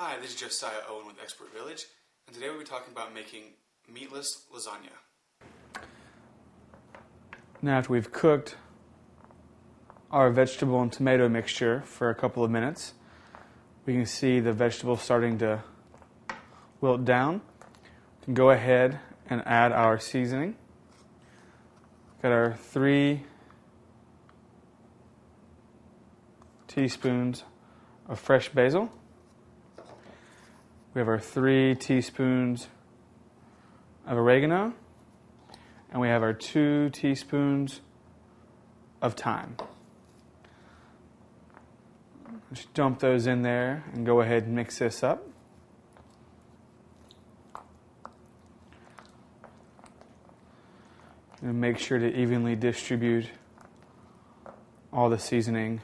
Hi, this is Josiah Owen with Expert Village, and today we'll be talking about making meatless lasagna. Now after we've cooked our vegetable and tomato mixture for a couple of minutes, we can see the vegetables starting to wilt down. We can go ahead and add our seasoning. Got our 3 teaspoons of fresh basil. We have our 3 teaspoons of oregano, and we have our 2 teaspoons of thyme. Just dump those in there and go ahead and mix this up. And make sure to evenly distribute all the seasoning